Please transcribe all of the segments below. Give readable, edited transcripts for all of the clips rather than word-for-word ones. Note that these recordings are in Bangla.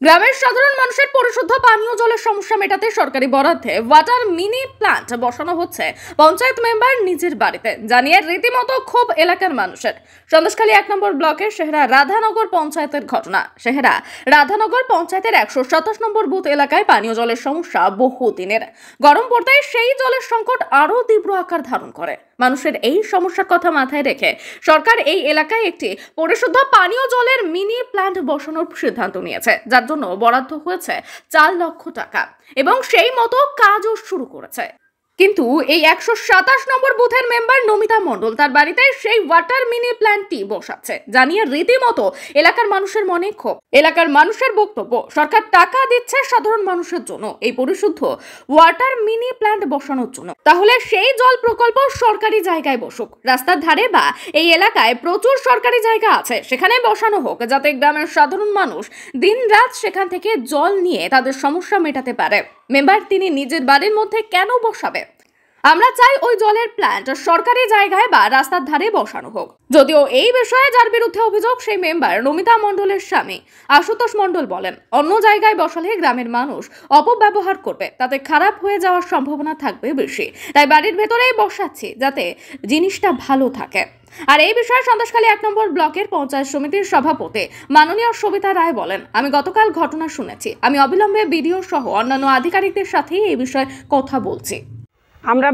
গ্রামের সাধারণ মানুষের পরিশুদ্ধ পানীয় জলের সমস্যা মেটাতে সরকারি বরাদ্দে ওয়াটার মিনি প্ল্যান্ট বসানো হচ্ছে পঞ্চায়েত মেম্বার নিজের বাড়িতে, জানিয়ে রীতিমতো ক্ষোভ এলাকার মানুষের। সন্দেশখালী 1 নম্বর ব্লকের সেহরা রাধানগর পঞ্চায়েতের ঘটনা। সেহরা রাধানগর পঞ্চায়েতের 127 নম্বর বুথ এলাকায় পানীয় জলের সমস্যা বহুদিনের। গরম পড়তেই সেই জলের সংকট আরও তীব্র আকার ধারণ করে। মানুষের এই সমস্যার কথা মাথায় রেখে সরকার এই এলাকায় একটি পরিশুদ্ধ পানীয় জলের মিনি প্ল্যান্ট বসানোর সিদ্ধান্ত নিয়েছে, যার জন্য বরাদ্দ হয়েছে 4 লক্ষ টাকা এবং সেই মতো কাজও শুরু করেছে। কিন্তু এই 127 নম্বর বুথের মেম্বার নমিতা মণ্ডল তার বাড়িতে সেই ওয়াটার মিনি প্ল্যান্টটি বসাচ্ছে, জানিয়ে রীতিমতো এলাকার মানুষের মনে ক্ষোভ। এলাকার মানুষের বক্তব্য, সরকার টাকা দিচ্ছে সাধারণ মানুষের জন্য এই পরিশুদ্ধ ওয়াটার মিনি প্ল্যান্ট বসানোর জন্য, তাহলে সেই জল প্রকল্প সরকারি জায়গায় বসুক। রাস্তার ধারে বা এই এলাকায় প্রচুর সরকারি জায়গা আছে, সেখানে বসানো হোক, যাতে গ্রামের সাধারণ মানুষ দিনরাত সেখান থেকে জল নিয়ে তাদের সমস্যা মেটাতে পারে। মেম্বার তিনি নিজের বাড়ির মধ্যে কেন বসাবে? আমরা চাই ওই জলের প্ল্যান্ট সরকারি জায়গায় বা রাস্তার ধারে বসানো হোক। যদিও এই বিষয়ে যার বিরুদ্ধে অভিযোগ, সেই মেম্বার নমিতা মণ্ডলের স্বামী আশুতোষ মণ্ডল বলেন, অন্য জায়গায় বসালে গ্রামের মানুষ অপব্যবহার করবে, তাতে খারাপ হয়ে যাওয়ার সম্ভাবনা থাকবে বেশি। তাই বাড়ির ভেতরেই বসাচ্ছি, যাতে জিনিসটা ভালো থাকে। আর এই বিষয়ে সন্দেশখালী 1 নম্বর ব্লকের পঞ্চায়েত সমিতির সভাপতি মাননীয় সবিতা রায় বলেন, আমি গতকাল ঘটনা শুনেছি, আমি অবিলম্বে বিডিও সহ অন্যান্য আধিকারিকদের সাথে এই বিষয়ে কথা বলছি। আমরা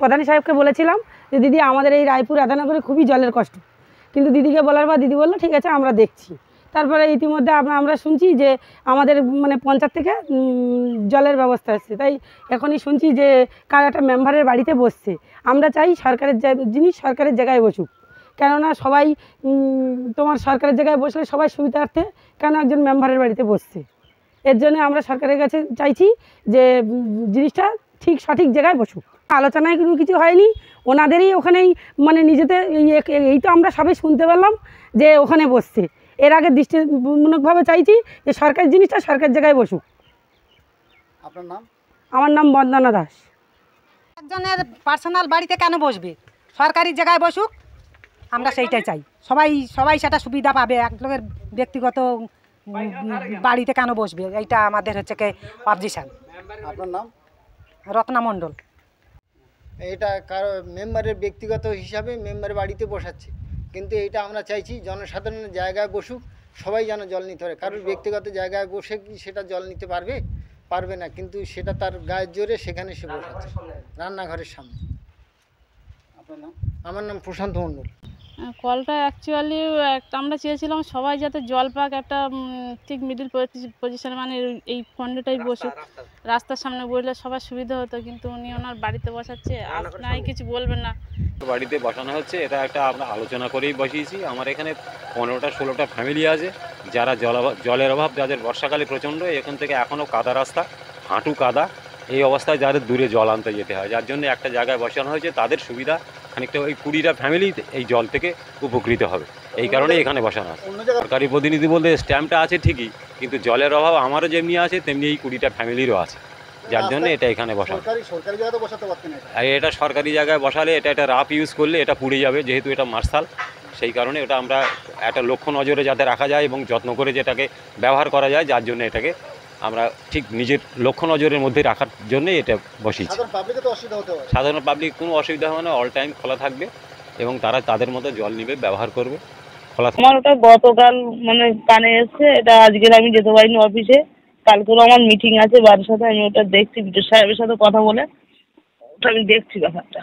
প্রধান সাহেবকে বলেছিলাম যে দিদি, আমাদের এই রায়পুর রাধানগরে খুবই জলের কষ্ট, কিন্তু দিদিকে বলার পর দিদি বললো ঠিক আছে আমরা দেখছি। তারপরে ইতিমধ্যে আমরা শুনছি যে আমাদের পঞ্চায়েত থেকে জলের ব্যবস্থা এসছে, তাই এখনই শুনছি যে কার একটা মেম্বারের বাড়িতে বসছে। আমরা চাই সরকারের জিনিস সরকারের জায়গায় বসুক, কেননা সবাই তোমার সরকারের জায়গায় বসলে সবাই সুবিধার্থে, কেন একজন মেম্বারের বাড়িতে বসছে। এর জন্য আমরা সরকারের কাছে চাইছি যে জিনিসটা ঠিক সঠিক জায়গায় বসুক। আলোচনায় কোনো কিছু হয়নি, ওনাদেরই ওখানেই নিজেদের এই তো আমরা সবাই শুনতে পেলাম যে ওখানে বসছে। এর আগে দৃষ্টিমূলকভাবে চাইছি যে সরকারি জিনিসটা সরকার জায়গায় বসুক। আপনার নাম? আমার নাম বন্দনা দাস। একজনের পার্সোনাল বাড়িতে কেন বসবে? সরকারি জায়গায় বসুক, আমরা সেইটাই চাই। সবাই সেটা সুবিধা পাবে। এক লোকের ব্যক্তিগত বাড়িতে কেন বসবে, এইটা আমাদের হচ্ছে কি অবজেকশন। আপনার নাম? রত্না মণ্ডল। এটা কারো মেম্বারের ব্যক্তিগত হিসাবে মেম্বারের বাড়িতে বসাচ্ছে, কিন্তু এটা আমরা চাইছি জনসাধারণের জায়গায় বসুক, সবাই যেন জল নিতে পারে। কারোর ব্যক্তিগত জায়গায় বসে কি সেটা জল নিতে পারবে না, কিন্তু সেটা তার গায়ের জোরে সেখানে সে বসাচ্ছে রান্নাঘরের সামনে। আপনার নাম? আমার নাম প্রশান্ত মণ্ডল। কলটা অ্যাকচুয়ালি আমরা চেয়েছিলাম সবাই যাতে জল পাক, একটা ঠিক মিডিল পজিশনে, এই ফন্ডেটাই বসুক, রাস্তার সামনে বসলে সবার সুবিধা হতো, কিন্তু উনি ওনার বাড়িতে বসাচ্ছে। আপনারাই কিছু বলবেন না? বাড়িতে বসানো হচ্ছে, এটা একটা আমরা আলোচনা করেই বসিয়েছি। আমার এখানে 15টা-16টা ফ্যামিলি আছে যারা জলের অভাব, যাদের বর্ষাকালে প্রচণ্ড, এখান থেকে এখনও কাদা রাস্তা, হাঁটু কাদা, এই অবস্থায় যাদের দূরে জল আনতে যেতে হয়, যার জন্য একটা জায়গায় বসানো হয়েছে। তাদের সুবিধা খানিকটা, ওই 20টা ফ্যামিলি এই জল থেকে উপকৃত হবে, এই কারণে এখানে বসানো আছে। সরকারি প্রতিনিধি বলতে স্ট্যাম্পটা আছে ঠিকই, কিন্তু জলের অভাব আমারও যেমনি আছে তেমনি এই 20টা ফ্যামিলিরও আছে, যার জন্য এটা এখানে বসানো। আর এটা সরকারি জায়গায় বসালে এটা রাফ ইউজ করলে এটা পুড়ে যাবে, যেহেতু এটা মার্শাল, সেই কারণে এটা আমরা একটা লক্ষ্য নজরে যাতে রাখা যায় এবং যত্ন করে যেটাকে ব্যবহার করা যায়, যার জন্য এটাকে আমরা ঠিক নিজের লক্ষ্য নজরের মধ্যে রাখার জন্য এটা বসিয়েছি। সাধারণ পাবলিক কোনো অসুবিধা হবে না, অল টাইম খোলা থাকবে এবং তারা তাদের মতো জল নিবে, ব্যবহার করবে, খোলা থাকবে। আমার ওটা গতকাল কানে এসছে, এটা আজকের আমি যেতে পারিনি অফিসে, কালকেও আমার মিটিং আছে বাড়ির সাথে, আমি ওটা দেখছি, বিদ্যুৎ সাহেবের সাথে কথা বলে ওটা আমি দেখছি ব্যাপারটা।